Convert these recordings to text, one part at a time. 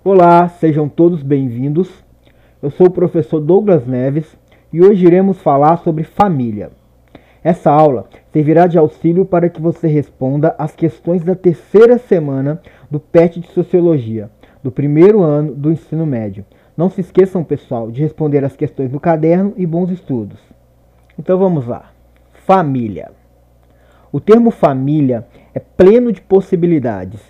Olá, sejam todos bem-vindos. Eu sou o professor Douglas Neves e hoje iremos falar sobre família. Essa aula servirá de auxílio para que você responda às questões da terceira semana do PET de Sociologia, do primeiro ano do ensino médio. Não se esqueçam, pessoal, de responder as questões no caderno e bons estudos. Então vamos lá. Família. O termo família é pleno de possibilidades,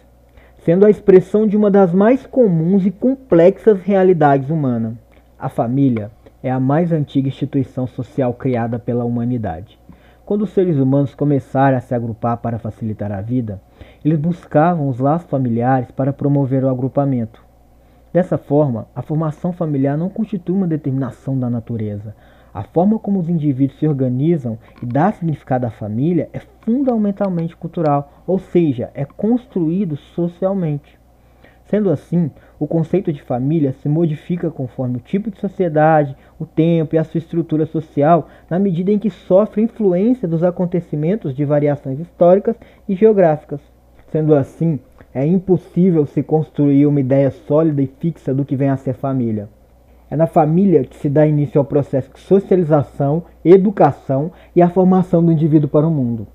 sendo a expressão de uma das mais comuns e complexas realidades humanas. A família é a mais antiga instituição social criada pela humanidade. Quando os seres humanos começaram a se agrupar para facilitar a vida, eles buscavam os laços familiares para promover o agrupamento. Dessa forma, a formação familiar não constitui uma determinação da natureza. A forma como os indivíduos se organizam e dá significado à família é fundamentalmente cultural, ou seja, é construído socialmente. Sendo assim, o conceito de família se modifica conforme o tipo de sociedade, o tempo e a sua estrutura social, na medida em que sofre influência dos acontecimentos de variações históricas e geográficas. Sendo assim, é impossível se construir uma ideia sólida e fixa do que vem a ser família. É na família que se dá início ao processo de socialização, educação e a formação do indivíduo para o mundo.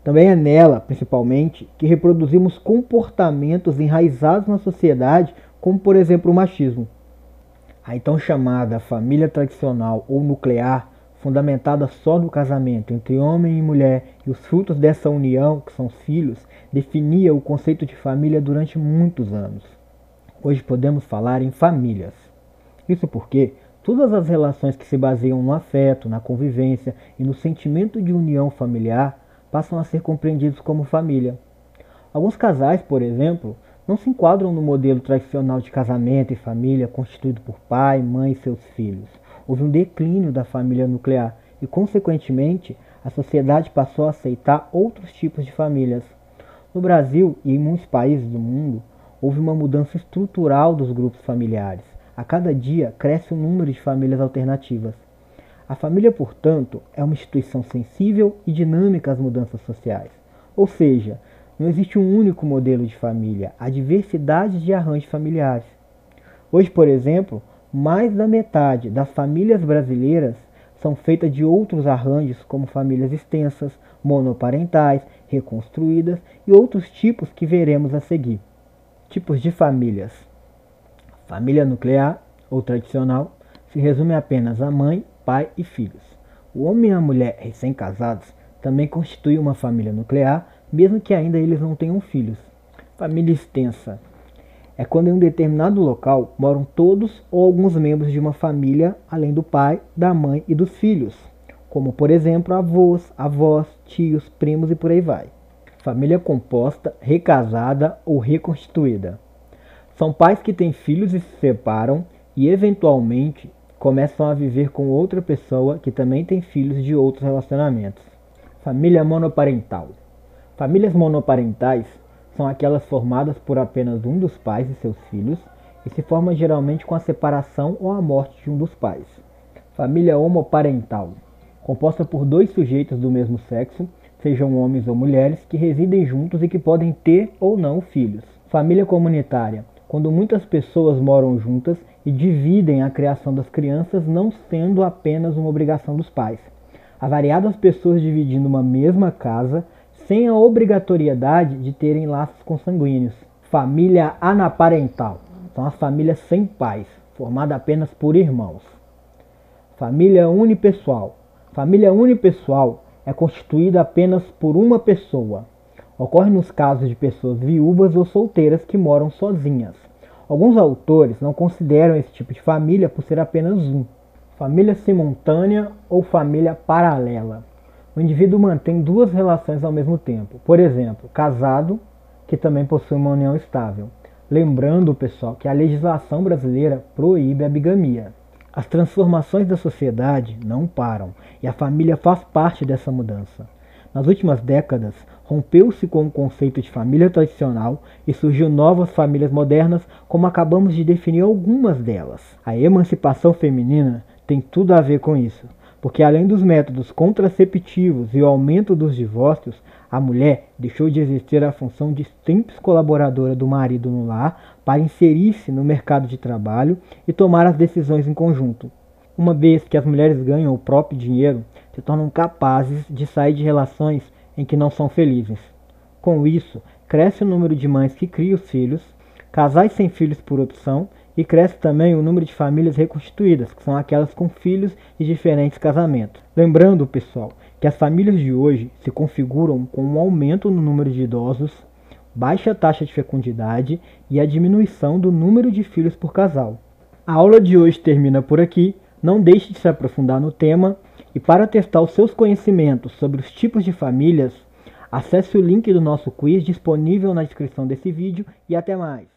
Também é nela, principalmente, que reproduzimos comportamentos enraizados na sociedade, como por exemplo o machismo. A então chamada família tradicional ou nuclear, fundamentada só no casamento entre homem e mulher e os frutos dessa união, que são os filhos, definia o conceito de família durante muitos anos. Hoje podemos falar em famílias. Isso porque todas as relações que se baseiam no afeto, na convivência e no sentimento de união familiar passam a ser compreendidos como família. Alguns casais, por exemplo, não se enquadram no modelo tradicional de casamento e família constituído por pai, mãe e seus filhos. Houve um declínio da família nuclear e, consequentemente, a sociedade passou a aceitar outros tipos de famílias. No Brasil e em muitos países do mundo, houve uma mudança estrutural dos grupos familiares. A cada dia cresce o número de famílias alternativas. A família, portanto, é uma instituição sensível e dinâmica às mudanças sociais. Ou seja, não existe um único modelo de família, há diversidades de arranjos familiares. Hoje, por exemplo, mais da metade das famílias brasileiras são feitas de outros arranjos, como famílias extensas, monoparentais, reconstruídas e outros tipos que veremos a seguir. Tipos de famílias. Família nuclear, ou tradicional, se resume apenas a mãe, pai e filhos. O homem e a mulher recém-casados também constituem uma família nuclear, mesmo que ainda eles não tenham filhos. Família extensa é quando em um determinado local moram todos ou alguns membros de uma família, além do pai, da mãe e dos filhos, como por exemplo avós, avós, tios, primos e por aí vai. Família composta, recasada ou reconstituída. São pais que têm filhos e se separam e, eventualmente, começam a viver com outra pessoa que também tem filhos de outros relacionamentos. Família monoparental. Famílias monoparentais são aquelas formadas por apenas um dos pais e seus filhos e se formam geralmente com a separação ou a morte de um dos pais. Família homoparental. Composta por dois sujeitos do mesmo sexo, sejam homens ou mulheres, que residem juntos e que podem ter ou não filhos. Família comunitária. Quando muitas pessoas moram juntas e dividem a criação das crianças, não sendo apenas uma obrigação dos pais. Há variadas pessoas dividindo uma mesma casa, sem a obrigatoriedade de terem laços consanguíneos. Família anaparental. São as famílias sem pais, formada apenas por irmãos. Família unipessoal. Família unipessoal é constituída apenas por uma pessoa. Ocorre nos casos de pessoas viúvas ou solteiras que moram sozinhas. Alguns autores não consideram esse tipo de família por ser apenas um. Família simultânea ou família paralela. O indivíduo mantém duas relações ao mesmo tempo. Por exemplo, casado, que também possui uma união estável. Lembrando, pessoal, que a legislação brasileira proíbe a bigamia. As transformações da sociedade não param e a família faz parte dessa mudança. Nas últimas décadas, rompeu-se com o conceito de família tradicional e surgiu novas famílias modernas, como acabamos de definir algumas delas. A emancipação feminina tem tudo a ver com isso, porque além dos métodos contraceptivos e o aumento dos divórcios, a mulher deixou de exercer a função de simples colaboradora do marido no lar para inserir-se no mercado de trabalho e tomar as decisões em conjunto. Uma vez que as mulheres ganham o próprio dinheiro, se tornam capazes de sair de relações em que não são felizes. Com isso, cresce o número de mães que criam os filhos, casais sem filhos por opção, e cresce também o número de famílias reconstituídas, que são aquelas com filhos de diferentes casamentos. Lembrando, pessoal, que as famílias de hoje se configuram com um aumento no número de idosos, baixa taxa de fecundidade e a diminuição do número de filhos por casal. A aula de hoje termina por aqui. Não deixe de se aprofundar no tema e, para testar os seus conhecimentos sobre os tipos de famílias, acesse o link do nosso quiz disponível na descrição desse vídeo e até mais!